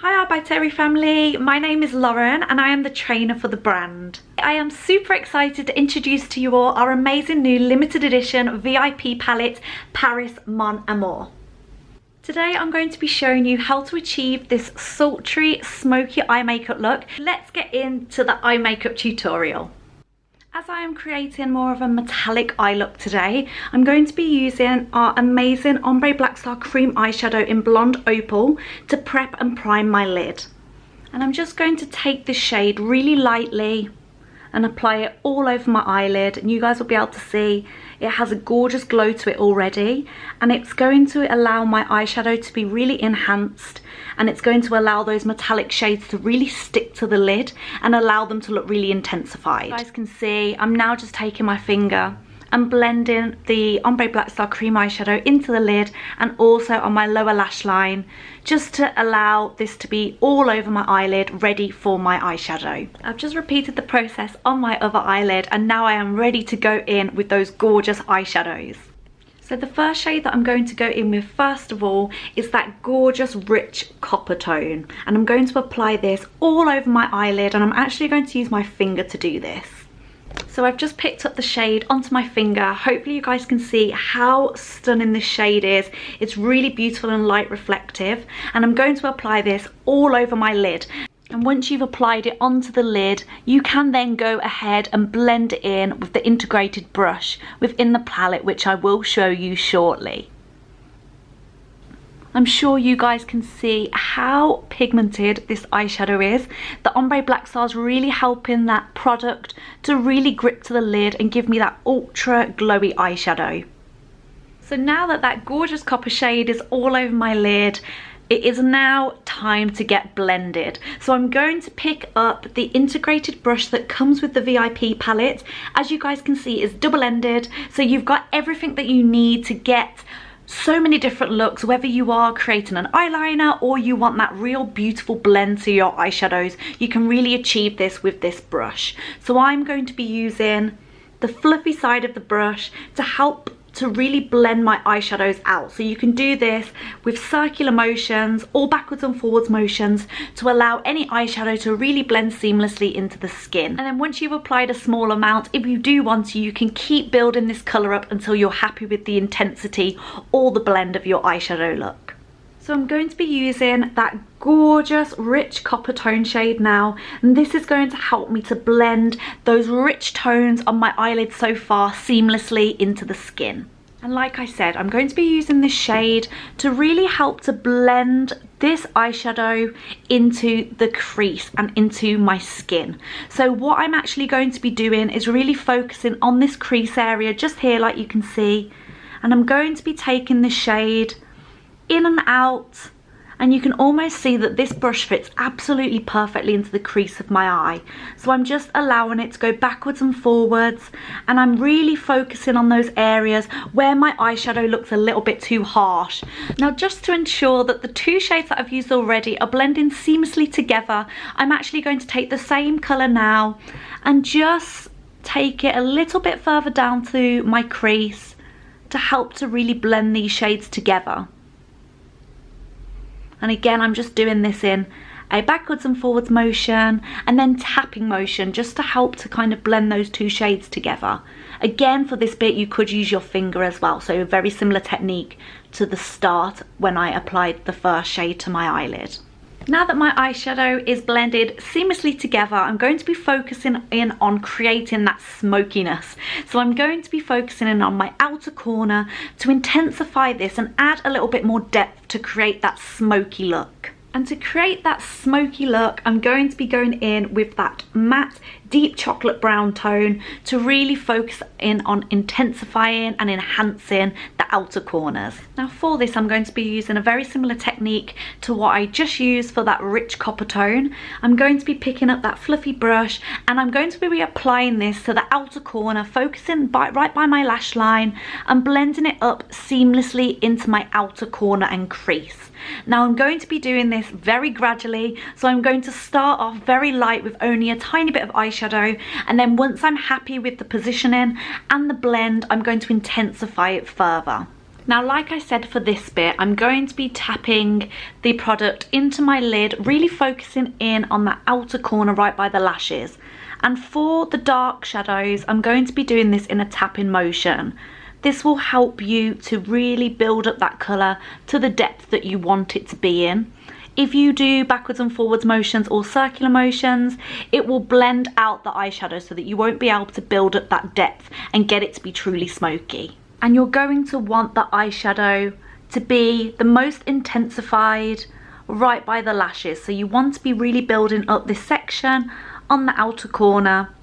Hi by Terry family, my name is Lauren and I am the trainer for the brand. I am super excited to introduce to you all our amazing new limited edition VIP palette, Paris Mon Amour. Today I'm going to be showing you how to achieve this sultry smoky eye makeup look. Let's get into the eye makeup tutorial. As I am creating more of a metallic eye look today, I'm going to be using our amazing Ombre Black Star Cream eyeshadow in Blonde Opal to prep and prime my lid. And I'm just going to take this shade really lightly and apply it all over my eyelid, and you guys will be able to see it has a gorgeous glow to it already, and it's going to allow my eyeshadow to be really enhanced, and it's going to allow those metallic shades to really stick to the lid and allow them to look really intensified. You guys can see I'm now just taking my finger and blending the Ombre Black Star Cream eyeshadow into the lid and also on my lower lash line, just to allow this to be all over my eyelid, ready for my eyeshadow. I've just repeated the process on my other eyelid and now I am ready to go in with those gorgeous eyeshadows. So the first shade that I'm going to go in with first of all is that gorgeous rich copper tone, and I'm going to apply this all over my eyelid, and I'm actually going to use my finger to do this. So I've just picked up the shade onto my finger. Hopefully you guys can see how stunning this shade is. It's really beautiful and light reflective, and I'm going to apply this all over my lid. And once you've applied it onto the lid, you can then go ahead and blend it in with the integrated brush within the palette, which I will show you shortly. I'm sure you guys can see how pigmented this eyeshadow is. The Ombre Black Star is really helping that product to really grip to the lid and give me that ultra glowy eyeshadow. So now that that gorgeous copper shade is all over my lid, it is now time to get blended. So I'm going to pick up the integrated brush that comes with the V.I.P palette. As you guys can see, it's double-ended, so you've got everything that you need to get so many different looks, whether you are creating an eyeliner or you want that real beautiful blend to your eyeshadows. You can really achieve this with this brush. So I'm going to be using the fluffy side of the brush to help to really blend my eyeshadows out. So you can do this with circular motions or backwards and forwards motions to allow any eyeshadow to really blend seamlessly into the skin. And then once you've applied a small amount, if you do want to, you can keep building this colour up until you're happy with the intensity or the blend of your eyeshadow look. So I'm going to be using that gorgeous rich copper tone shade now, and this is going to help me to blend those rich tones on my eyelid so far seamlessly into the skin. And like I said, I'm going to be using this shade to really help to blend this eyeshadow into the crease and into my skin. So what I'm actually going to be doing is really focusing on this crease area just here, like you can see, and I'm going to be taking this shade in and out, and you can almost see that this brush fits absolutely perfectly into the crease of my eye. So I'm just allowing it to go backwards and forwards, and I'm really focusing on those areas where my eyeshadow looks a little bit too harsh. Now, just to ensure that the two shades that I've used already are blending seamlessly together, I'm actually going to take the same colour now and just take it a little bit further down to my crease to help to really blend these shades together. And again, I'm just doing this in a backwards and forwards motion and then tapping motion just to help to kind of blend those two shades together. Again, for this bit, you could use your finger as well. So a very similar technique to the start when I applied the first shade to my eyelid. Now that my eyeshadow is blended seamlessly together, I'm going to be focusing in on creating that smokiness. So I'm going to be focusing in on my outer corner to intensify this and add a little bit more depth to create that smoky look. And to create that smoky look, I'm going to be going in with that matte deep chocolate brown tone to really focus in on intensifying and enhancing the outer corners. Now for this, I'm going to be using a very similar technique to what I just used for that rich copper tone. I'm going to be picking up that fluffy brush and I'm going to be reapplying this to the outer corner, focusing right by my lash line and blending it up seamlessly into my outer corner and crease. Now I'm going to be doing this very gradually, so I'm going to start off very light with only a tiny bit of eyeshadow, and then once I'm happy with the positioning and the blend, I'm going to intensify it further. Now, like I said, for this bit, I'm going to be tapping the product into my lid, really focusing in on that outer corner right by the lashes. And for the dark shadows, I'm going to be doing this in a tapping motion. This will help you to really build up that colour to the depth that you want it to be in. If you do backwards and forwards motions or circular motions, it will blend out the eyeshadow so that you won't be able to build up that depth and get it to be truly smoky. And you're going to want the eyeshadow to be the most intensified right by the lashes. So you want to be really building up this section on the outer corner.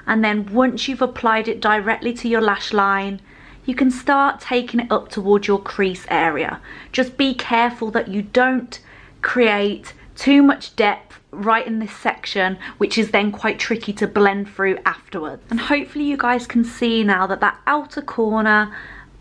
And then once you've applied it directly to your lash line, you can start taking it up towards your crease area. Just be careful that you don't create too much depth right in this section, which is then quite tricky to blend through afterwards. And hopefully you guys can see now that that outer corner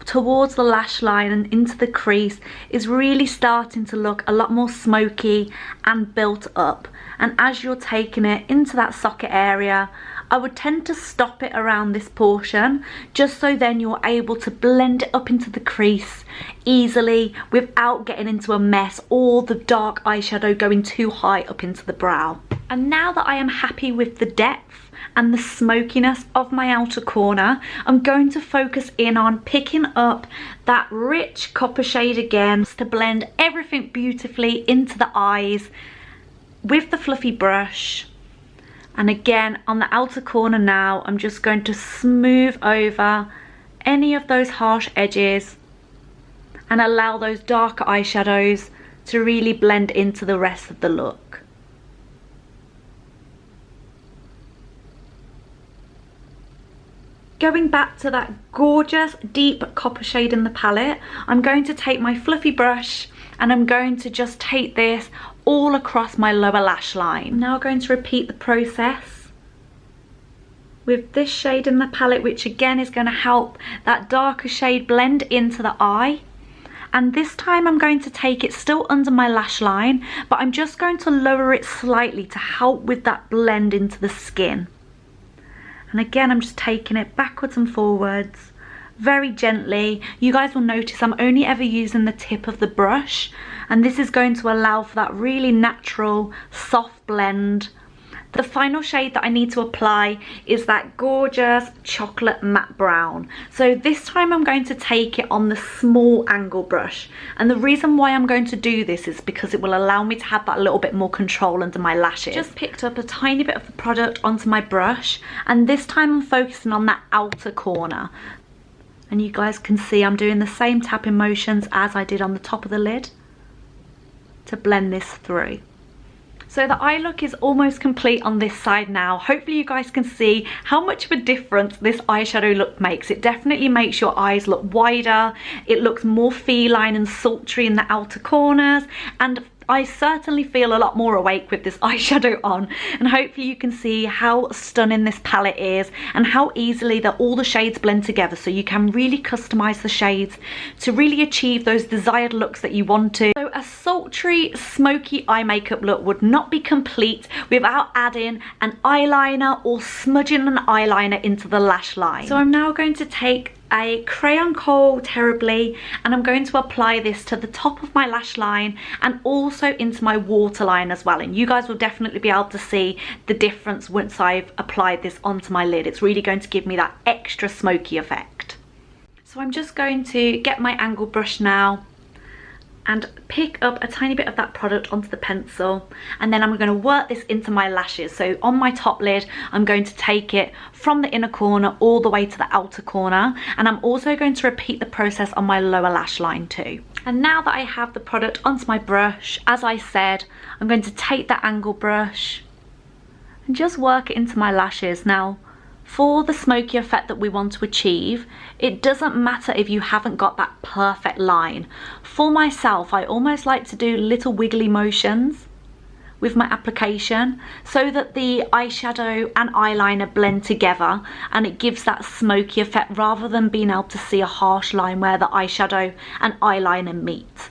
towards the lash line and into the crease is really starting to look a lot more smoky and built up. And as you're taking it into that socket area, I would tend to stop it around this portion, just so then you're able to blend it up into the crease easily without getting into a mess or the dark eyeshadow going too high up into the brow. And now that I am happy with the depth and the smokiness of my outer corner, I'm going to focus in on picking up that rich copper shade again to blend everything beautifully into the eyes with the fluffy brush. And again, on the outer corner now, I'm just going to smooth over any of those harsh edges and allow those darker eyeshadows to really blend into the rest of the look. Going back to that gorgeous deep copper shade in the palette, I'm going to take my fluffy brush and I'm going to just take this all across my lower lash line. I'm now going to repeat the process with this shade in the palette, which again is going to help that darker shade blend into the eye. And this time I'm going to take it still under my lash line, but I'm just going to lower it slightly to help with that blend into the skin. And again, I'm just taking it backwards and forwards very gently. You guys will notice I'm only ever using the tip of the brush, and this is going to allow for that really natural soft blend. The final shade that I need to apply is that gorgeous chocolate matte brown. So this time I'm going to take it on the small angle brush, and the reason why I'm going to do this is because it will allow me to have that little bit more control under my lashes. Just picked up a tiny bit of the product onto my brush, and this time I'm focusing on that outer corner. And you guys can see I'm doing the same tapping motions as I did on the top of the lid to blend this through. So the eye look is almost complete on this side now. Hopefully you guys can see how much of a difference this eyeshadow look makes. It definitely makes your eyes look wider. It looks more feline and sultry in the outer corners, and I certainly feel a lot more awake with this eyeshadow on, and hopefully you can see how stunning this palette is and how easily that all the shades blend together, so you can really customize the shades to really achieve those desired looks that you want to. So a sultry smoky eye makeup look would not be complete without adding an eyeliner or smudging an eyeliner into the lash line. So I'm now going to take a crayon kohl terribly, and I'm going to apply this to the top of my lash line and also into my waterline as well, and you guys will definitely be able to see the difference once I've applied this onto my lid. It's really going to give me that extra smoky effect. So I'm just going to get my angle brush now and pick up a tiny bit of that product onto the pencil, and then I'm going to work this into my lashes. So on my top lid, I'm going to take it from the inner corner all the way to the outer corner, and I'm also going to repeat the process on my lower lash line too. And now that I have the product onto my brush, as I said, I'm going to take that angle brush and just work it into my lashes. Now, for the smoky effect that we want to achieve, it doesn't matter if you haven't got that perfect line. For myself, I almost like to do little wiggly motions with my application so that the eyeshadow and eyeliner blend together and it gives that smoky effect rather than being able to see a harsh line where the eyeshadow and eyeliner meet.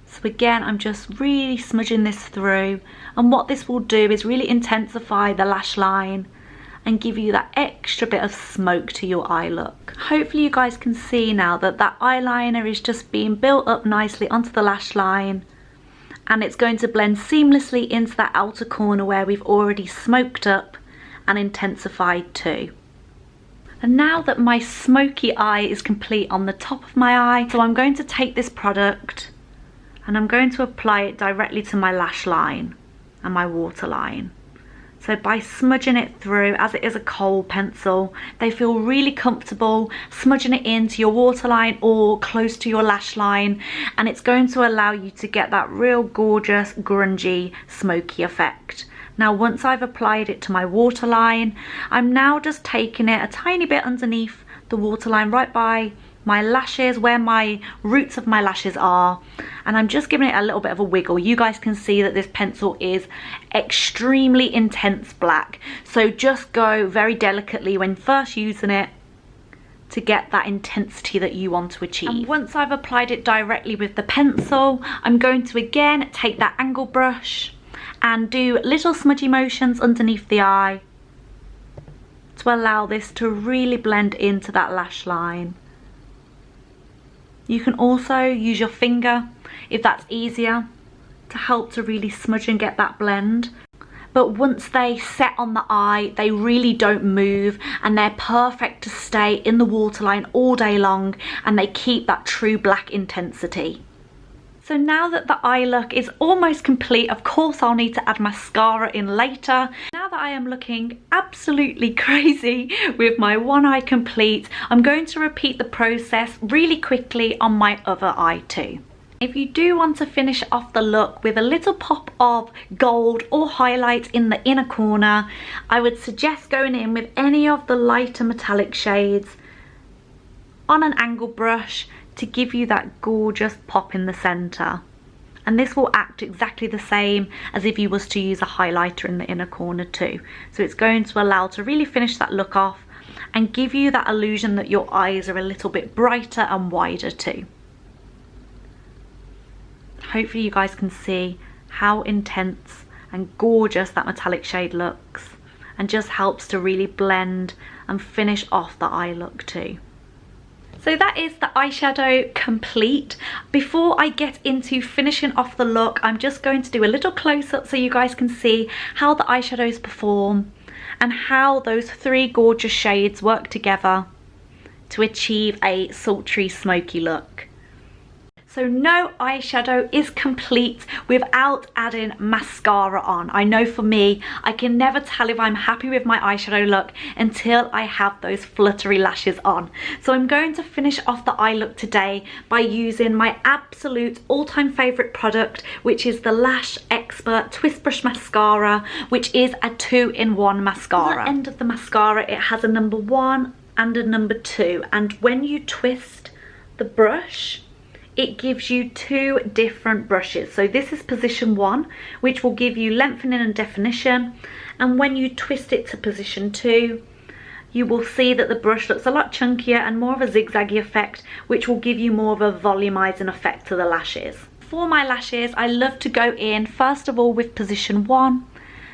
So again, I'm just really smudging this through, and what this will do is really intensify the lash line and give you that extra bit of smoke to your eye look. Hopefully you guys can see now that that eyeliner is just being built up nicely onto the lash line, and it's going to blend seamlessly into that outer corner where we've already smoked up and intensified too. And now that my smoky eye is complete on the top of my eye, so I'm going to take this product and I'm going to apply it directly to my lash line and my waterline. So by smudging it through, as it is a kohl pencil, they feel really comfortable smudging it into your waterline or close to your lash line, and it's going to allow you to get that real gorgeous, grungy, smoky effect. Now once I've applied it to my waterline, I'm now just taking it a tiny bit underneath the waterline right by my lashes, where my roots of my lashes are, and I'm just giving it a little bit of a wiggle. You guys can see that this pencil is extremely intense black, so just go very delicately when first using it to get that intensity that you want to achieve. And once I've applied it directly with the pencil, I'm going to again take that angle brush and do little smudgy motions underneath the eye to allow this to really blend into that lash line. You can also use your finger if that's easier to help to really smudge and get that blend. But once they set on the eye, they really don't move, and they're perfect to stay in the waterline all day long, and they keep that true black intensity. So now that the eye look is almost complete, of course I'll need to add mascara in later. Now that I am looking absolutely crazy with my one eye complete, I'm going to repeat the process really quickly on my other eye too. If you do want to finish off the look with a little pop of gold or highlight in the inner corner, I would suggest going in with any of the lighter metallic shades on an angle brush to give you that gorgeous pop in the center. And this will act exactly the same as if you was to use a highlighter in the inner corner too. So it's going to allow to really finish that look off and give you that illusion that your eyes are a little bit brighter and wider too. Hopefully you guys can see how intense and gorgeous that metallic shade looks, and just helps to really blend and finish off the eye look too. So that is the eyeshadow complete. Before I get into finishing off the look, I'm just going to do a little close-up so you guys can see how the eyeshadows perform and how those three gorgeous shades work together to achieve a sultry smoky look. So no eyeshadow is complete without adding mascara on. I know for me, I can never tell if I'm happy with my eyeshadow look until I have those fluttery lashes on. So I'm going to finish off the eye look today by using my absolute all-time favourite product, which is the Lash-expert Twist Brush Mascara, which is a 2-in-1 mascara. At the end of the mascara, it has a number 1 and a number 2. And when you twist the brush, it gives you two different brushes. So this is position 1, which will give you lengthening and definition, and when you twist it to position 2, you will see that the brush looks a lot chunkier and more of a zigzaggy effect, which will give you more of a volumizing effect to the lashes. For my lashes, I love to go in first of all with position 1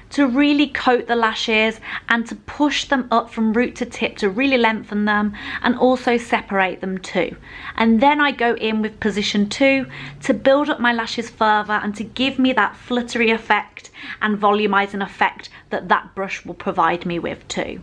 to really coat the lashes and to push them up from root to tip to really lengthen them and also separate them too. And then I go in with position 2 to build up my lashes further and to give me that fluttery effect and volumizing effect that that brush will provide me with too.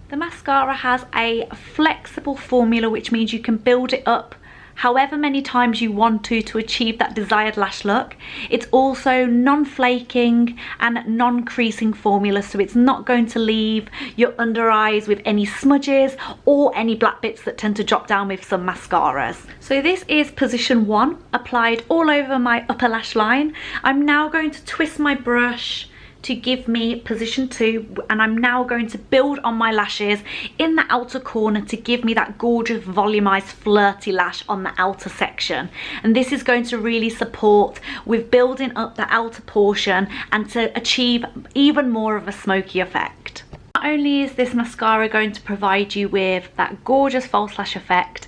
The mascara has a flexible formula, which means you can build it up however many times you want to achieve that desired lash look. It's also non-flaking and non-creasing formula, so it's not going to leave your under eyes with any smudges or any black bits that tend to drop down with some mascaras. So this is position 1 applied all over my upper lash line. I'm now going to twist my brush to give me position 2, and I'm now going to build on my lashes in the outer corner to give me that gorgeous volumized flirty lash on the outer section. And this is going to really support with building up the outer portion and to achieve even more of a smoky effect. Not only is this mascara going to provide you with that gorgeous false lash effect,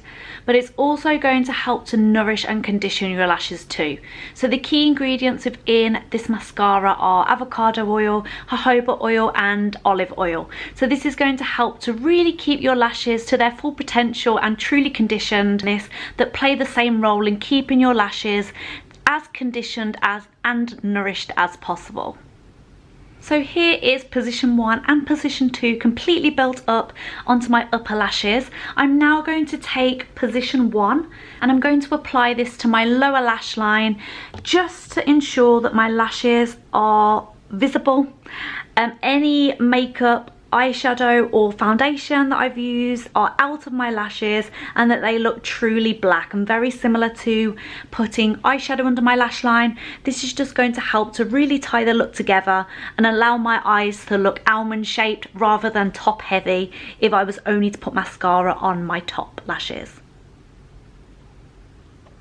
but it's also going to help to nourish and condition your lashes too. So the key ingredients within this mascara are avocado oil, jojoba oil and olive oil. So this is going to help to really keep your lashes to their full potential and truly conditioned, that play the same role in keeping your lashes as conditioned and nourished as possible. So here is position 1 and position 2 completely built up onto my upper lashes. I'm now going to take position 1 and I'm going to apply this to my lower lash line just to ensure that my lashes are visible. Any makeup, eyeshadow or foundation that I've used are out of my lashes and that they look truly black, and very similar to putting eyeshadow under my lash line. This is just going to help to really tie the look together and allow my eyes to look almond shaped rather than top heavy if I was only to put mascara on my top lashes.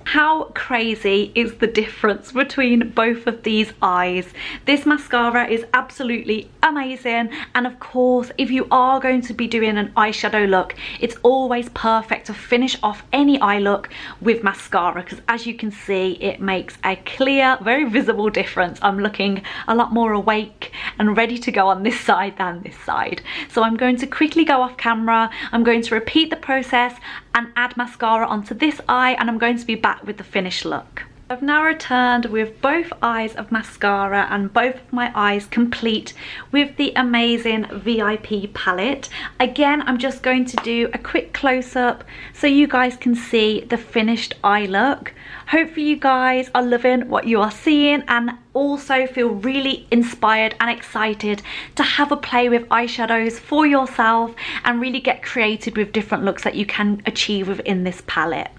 How crazy is the difference between both of these eyes? This mascara is absolutely amazing, and of course if you are going to be doing an eyeshadow look, it's always perfect to finish off any eye look with mascara, because as you can see it makes a clear, very visible difference. I'm looking a lot more awake and ready to go on this side than this side. So I'm going to quickly go off camera, I'm going to repeat the process and add mascara onto this eye, and I'm going to be back with the finished look. I've now returned with both eyes of mascara and both of my eyes complete with the amazing V.I.P palette. Again, I'm just going to do a quick close-up so you guys can see the finished eye look. Hopefully you guys are loving what you are seeing and also feel really inspired and excited to have a play with eyeshadows for yourself and really get creative with different looks that you can achieve within this palette.